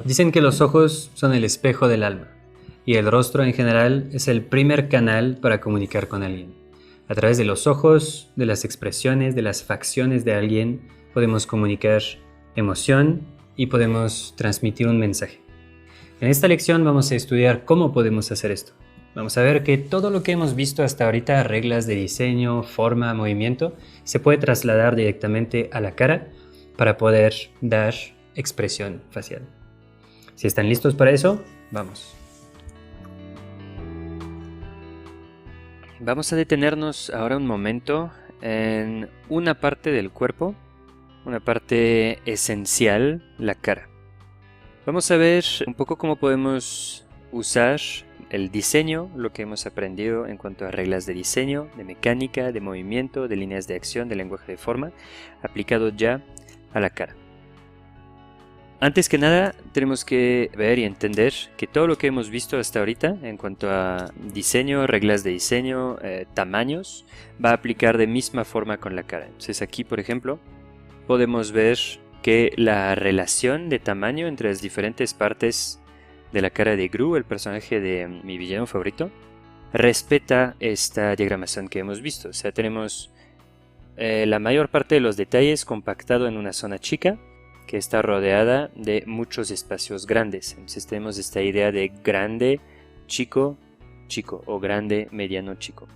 Dicen que los ojos son el espejo del alma y el rostro en general es el primer canal para comunicar con alguien. A través de los ojos, de las expresiones, de las facciones de alguien, podemos comunicar emoción y podemos transmitir un mensaje. En esta lección vamos a estudiar cómo podemos hacer esto. Vamos a ver que todo lo que hemos visto hasta ahorita, reglas de diseño, forma, movimiento, se puede trasladar directamente a la cara para poder dar expresión facial. Si están listos para eso, vamos. Vamos a detenernos ahora un momento en una parte del cuerpo, una parte esencial, la cara. Vamos a ver un poco cómo podemos usar el diseño, lo que hemos aprendido en cuanto a reglas de diseño, de mecánica, de movimiento, de líneas de acción, de lenguaje de forma, aplicado ya a la cara. Antes que nada, tenemos que ver y entender que todo lo que hemos visto hasta ahorita en cuanto a diseño, reglas de diseño, tamaños, va a aplicar de misma forma con la cara. Entonces aquí, por ejemplo, podemos ver que la relación de tamaño entre las diferentes partes de la cara de Gru, el personaje de mi villano favorito, respeta esta diagramación que hemos visto. O sea, tenemos la mayor parte de los detalles compactado en una zona chica, que está rodeada de muchos espacios grandes. Entonces tenemos esta idea de grande, chico, chico o grande, mediano, chico.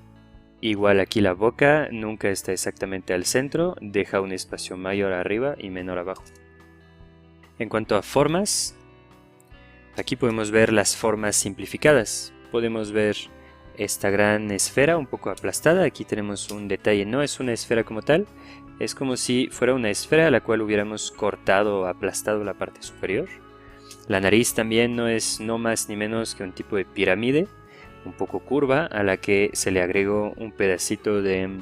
Igual aquí la boca nunca está exactamente al centro, deja un espacio mayor arriba y menor abajo. En cuanto a formas, aquí podemos ver las formas simplificadas. Podemos ver esta gran esfera un poco aplastada. Aquí tenemos un detalle, no es una esfera como tal. Es como si fuera una esfera a la cual hubiéramos cortado o aplastado la parte superior. La nariz también no es no más ni menos que un tipo de pirámide, un poco curva, a la que se le agregó un pedacito de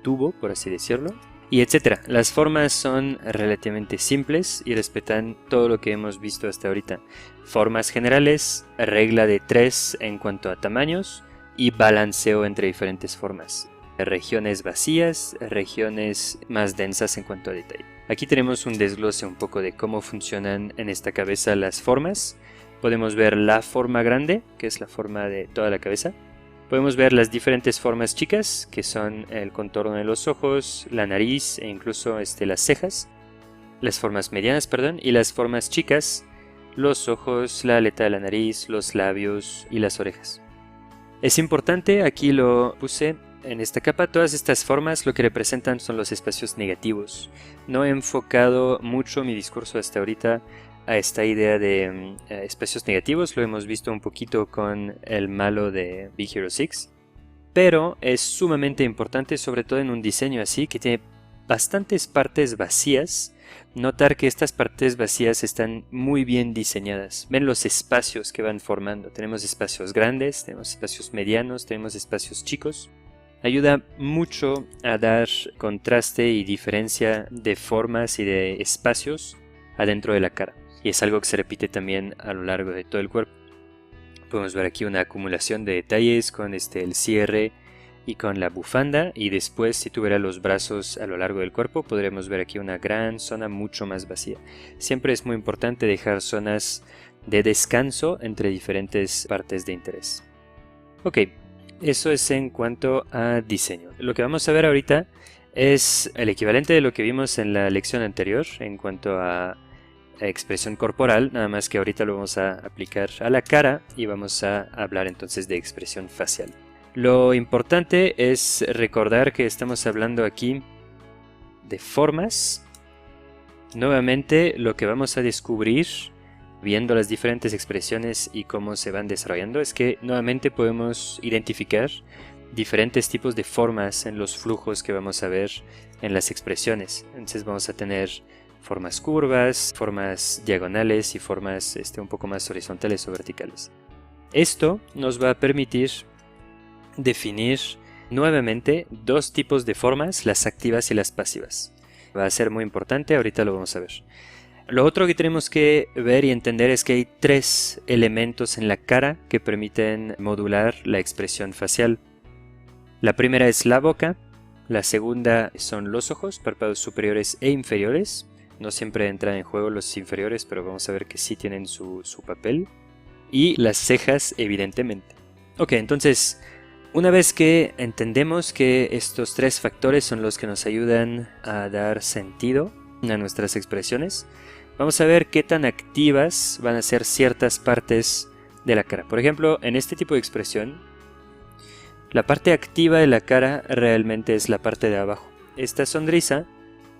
tubo, por así decirlo, y etcétera. Las formas son relativamente simples y respetan todo lo que hemos visto hasta ahorita. Formas generales, regla de 3 en cuanto a tamaños y balanceo entre diferentes formas. Regiones vacías, regiones más densas en cuanto a detalle. Aquí tenemos un desglose un poco de cómo funcionan en esta cabeza las formas. Podemos ver la forma grande, que es la forma de toda la cabeza. Podemos ver las diferentes formas chicas, que son el contorno de los ojos, la nariz e incluso las cejas. Las formas medianas, y las formas chicas, los ojos, la aleta de la nariz, los labios y las orejas. Es importante, aquí lo puse en esta capa, todas estas formas lo que representan son los espacios negativos. No he enfocado mucho mi discurso hasta ahorita a esta idea de espacios negativos, lo hemos visto un poquito con el malo de Big Hero 6, pero es sumamente importante, sobre todo en un diseño así, que tiene bastantes partes vacías, notar que estas partes vacías están muy bien diseñadas. Ven los espacios que van formando, tenemos espacios grandes, tenemos espacios medianos, tenemos espacios chicos. Ayuda mucho a dar contraste y diferencia de formas y de espacios adentro de la cara. Y es algo que se repite también a lo largo de todo el cuerpo. Podemos ver aquí una acumulación de detalles con el cierre y con la bufanda. Y después, si tuviera los brazos a lo largo del cuerpo, podremos ver aquí una gran zona mucho más vacía. Siempre es muy importante dejar zonas de descanso entre diferentes partes de interés. Ok. Eso es en cuanto a diseño. Lo que vamos a ver ahorita es el equivalente de lo que vimos en la lección anterior en cuanto a expresión corporal, nada más que ahorita lo vamos a aplicar a la cara y vamos a hablar entonces de expresión facial. Lo importante es recordar que estamos hablando aquí de formas. Nuevamente, lo que vamos a descubrir viendo las diferentes expresiones y cómo se van desarrollando es que nuevamente podemos identificar diferentes tipos de formas en los flujos que vamos a ver en las expresiones. Entonces vamos a tener formas curvas, formas diagonales y formas un poco más horizontales o verticales. Esto nos va a permitir definir nuevamente dos tipos de formas, las activas y las pasivas. Va a ser muy importante, ahorita lo vamos a ver. Lo otro que tenemos que ver y entender es que hay 3 elementos en la cara que permiten modular la expresión facial. La primera es la boca, la segunda son los ojos, párpados superiores e inferiores, No siempre entran en juego los inferiores, pero vamos a ver que sí tienen su papel. Y las cejas, evidentemente. Ok, entonces, una vez que entendemos que estos tres factores son los que nos ayudan a dar sentido a nuestras expresiones, vamos a ver qué tan activas van a ser ciertas partes de la cara. Por ejemplo, en este tipo de expresión, la parte activa de la cara realmente es la parte de abajo. Esta sonrisa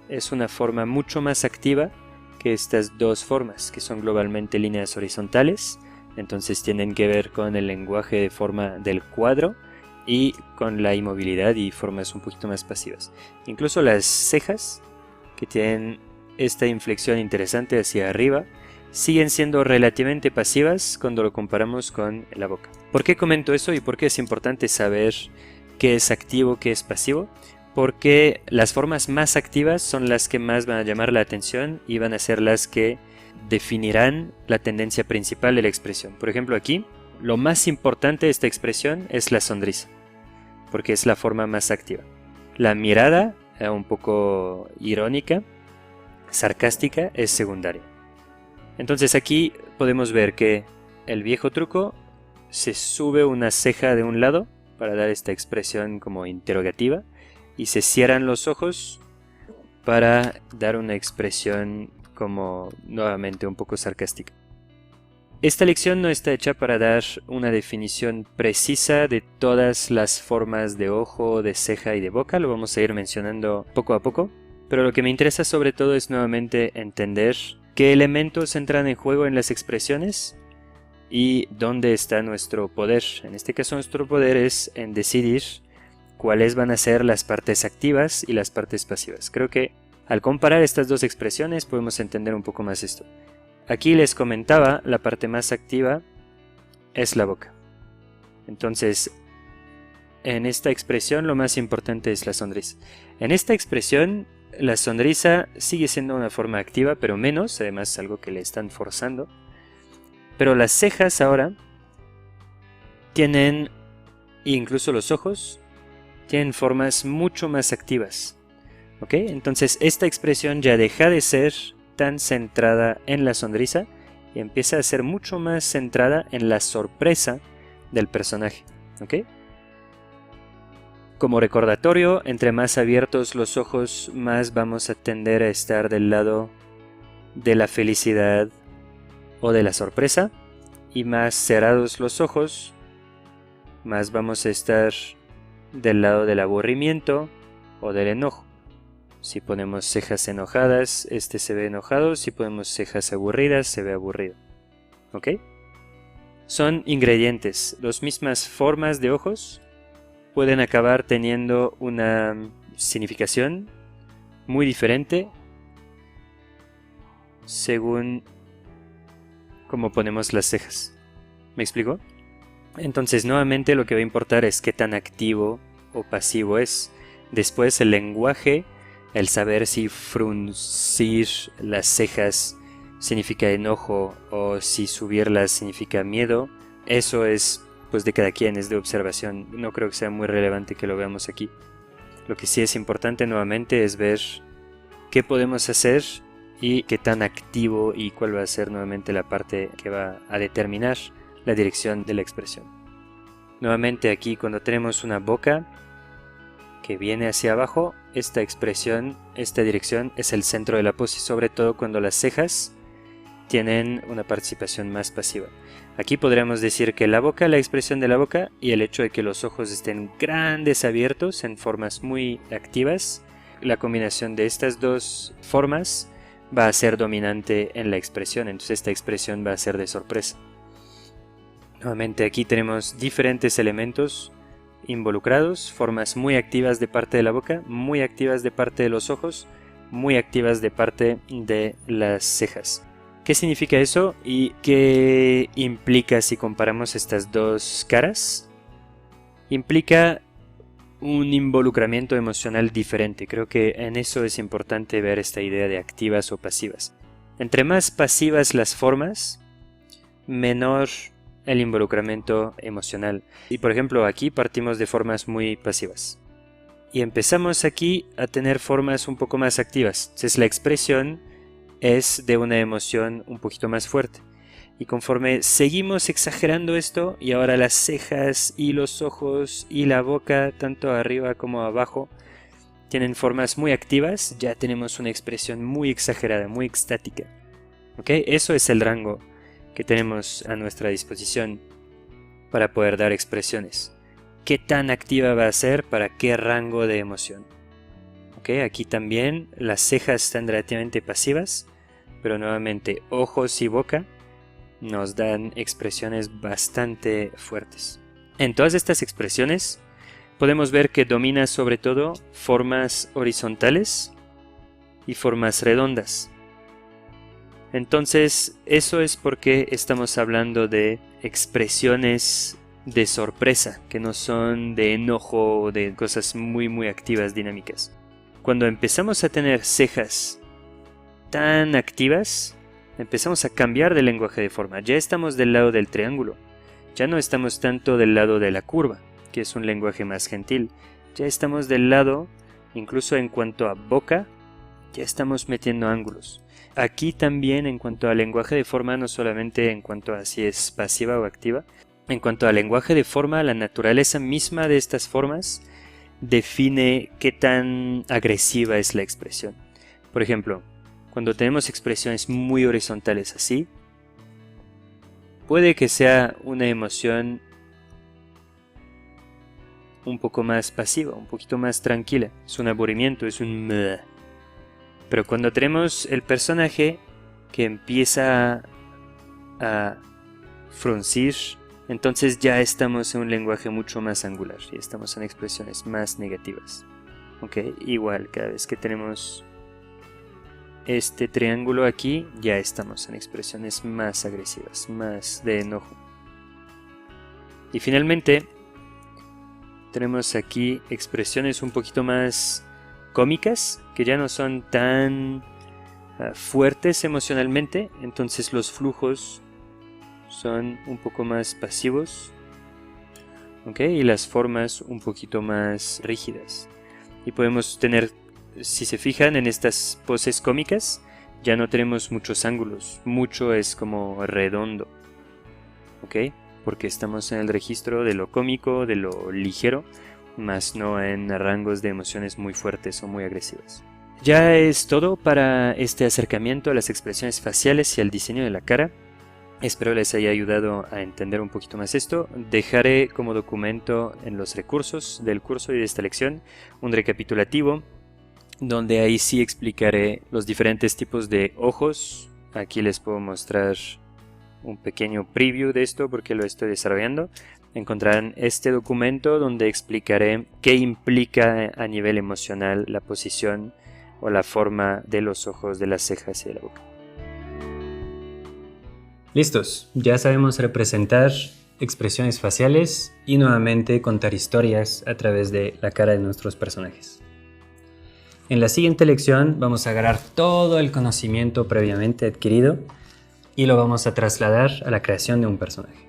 es una forma mucho más activa que estas dos formas, que son globalmente líneas horizontales. Entonces tienen que ver con el lenguaje de forma del cuadro y con la inmovilidad y formas un poquito más pasivas. Incluso las cejas, que tienen esta inflexión interesante hacia arriba, siguen siendo relativamente pasivas cuando lo comparamos con la boca. ¿Por qué comento eso y por qué es importante saber qué es activo, qué es pasivo? Porque las formas más activas son las que más van a llamar la atención y van a ser las que definirán la tendencia principal de la expresión. Por ejemplo, aquí, lo más importante de esta expresión es la sonrisa, porque es la forma más activa. La mirada, un poco irónica, sarcástica, es secundaria. Entonces aquí podemos ver que el viejo truco se sube una ceja de un lado para dar esta expresión como interrogativa y se cierran los ojos para dar una expresión como nuevamente un poco sarcástica. Esta lección no está hecha para dar una definición precisa de todas las formas de ojo, de ceja y de boca, lo vamos a ir mencionando poco a poco, pero lo que me interesa sobre todo es nuevamente entender qué elementos entran en juego en las expresiones y dónde está nuestro poder. En este caso nuestro poder es en decidir cuáles van a ser las partes activas y las partes pasivas. Creo que al comparar estas dos expresiones podemos entender un poco más esto. Aquí les comentaba, la parte más activa es la boca. Entonces, en esta expresión lo más importante es la sonrisa. En esta expresión, la sonrisa sigue siendo una forma activa, pero menos, además es algo que le están forzando. Pero las cejas ahora tienen, incluso los ojos, tienen formas mucho más activas. ¿Ok? Entonces esta expresión ya deja de ser tan centrada en la sonrisa y empieza a ser mucho más centrada en la sorpresa del personaje. ¿Ok? Como recordatorio, entre más abiertos los ojos, más vamos a tender a estar del lado de la felicidad o de la sorpresa, y más cerrados los ojos, más vamos a estar del lado del aburrimiento o del enojo. Si ponemos cejas enojadas, este se ve enojado. Si ponemos cejas aburridas, se ve aburrido. ¿Ok? Son ingredientes. Las mismas formas de ojos pueden acabar teniendo una significación muy diferente según cómo ponemos las cejas. ¿Me explico? Entonces, nuevamente lo que va a importar es qué tan activo o pasivo es. Después, el lenguaje. El saber si fruncir las cejas significa enojo o si subirlas significa miedo, eso es pues de cada quien, es de observación. No creo que sea muy relevante que lo veamos aquí. Lo que sí es importante nuevamente es ver qué podemos hacer y qué tan activo y cuál va a ser nuevamente la parte que va a determinar la dirección de la expresión. Nuevamente aquí cuando tenemos una boca que viene hacia abajo, esta expresión, esta dirección es el centro de la pose, sobre todo cuando las cejas tienen una participación más pasiva. Aquí podríamos decir que la boca, la expresión de la boca y el hecho de que los ojos estén grandes, abiertos, en formas muy activas, la combinación de estas dos formas va a ser dominante en la expresión, entonces esta expresión va a ser de sorpresa. Nuevamente aquí tenemos diferentes elementos involucrados, formas muy activas de parte de la boca, muy activas de parte de los ojos, muy activas de parte de las cejas. ¿Qué significa eso y qué implica si comparamos estas dos caras? Implica un involucramiento emocional diferente. Creo que en eso es importante ver esta idea de activas o pasivas. Entre más pasivas las formas, menor el involucramiento emocional. Y por ejemplo aquí partimos de formas muy pasivas. Y empezamos aquí a tener formas un poco más activas. Entonces la expresión es de una emoción un poquito más fuerte. Y conforme seguimos exagerando esto, y ahora las cejas y los ojos y la boca, tanto arriba como abajo, tienen formas muy activas, ya tenemos una expresión muy exagerada, muy extática. ¿Ok? Eso es el rango que tenemos a nuestra disposición para poder dar expresiones. ¿Qué tan activa va a ser para qué rango de emoción? ¿Ok? Aquí también las cejas están relativamente pasivas, pero nuevamente ojos y boca nos dan expresiones bastante fuertes. En todas estas expresiones podemos ver que domina sobre todo formas horizontales y formas redondas. Entonces, eso es porque estamos hablando de expresiones de sorpresa, que no son de enojo o de cosas muy activas, dinámicas. Cuando empezamos a tener cejas tan activas, empezamos a cambiar de lenguaje de forma. Ya estamos del lado del triángulo. Ya no estamos tanto del lado de la curva, que es un lenguaje más gentil. Ya estamos del lado, incluso en cuanto a boca, ya estamos metiendo ángulos. Aquí también en cuanto al lenguaje de forma, no solamente en cuanto a si es pasiva o activa, en cuanto al lenguaje de forma, la naturaleza misma de estas formas define qué tan agresiva es la expresión. Por ejemplo, cuando tenemos expresiones muy horizontales así, puede que sea una emoción un poco más pasiva, un poquito más tranquila. Es un aburrimiento, es un meh. Pero cuando tenemos el personaje que empieza a fruncir, entonces ya estamos en un lenguaje mucho más angular y estamos en expresiones más negativas. ¿Ok? Igual, cada vez que tenemos este triángulo aquí, ya estamos en expresiones más agresivas, más de enojo. Y finalmente, tenemos aquí expresiones un poquito más cómicas, que ya no son tan fuertes emocionalmente, entonces los flujos son un poco más pasivos, ¿ok? Y las formas un poquito más rígidas. Y podemos tener, si se fijan en estas poses cómicas, ya no tenemos muchos ángulos, mucho es como redondo, ¿ok? Porque estamos en el registro de lo cómico, de lo ligero, más no en rangos de emociones muy fuertes o muy agresivas. Ya es todo para este acercamiento a las expresiones faciales y al diseño de la cara. Espero les haya ayudado a entender un poquito más esto. Dejaré como documento en los recursos del curso y de esta lección un recapitulativo donde ahí sí explicaré los diferentes tipos de ojos. Aquí les puedo mostrar un pequeño preview de esto porque lo estoy desarrollando. Encontrarán este documento donde explicaré qué implica a nivel emocional la posición o la forma de los ojos, de las cejas y de la boca. Listos, ya sabemos representar expresiones faciales y nuevamente contar historias a través de la cara de nuestros personajes. En la siguiente lección vamos a agarrar todo el conocimiento previamente adquirido y lo vamos a trasladar a la creación de un personaje.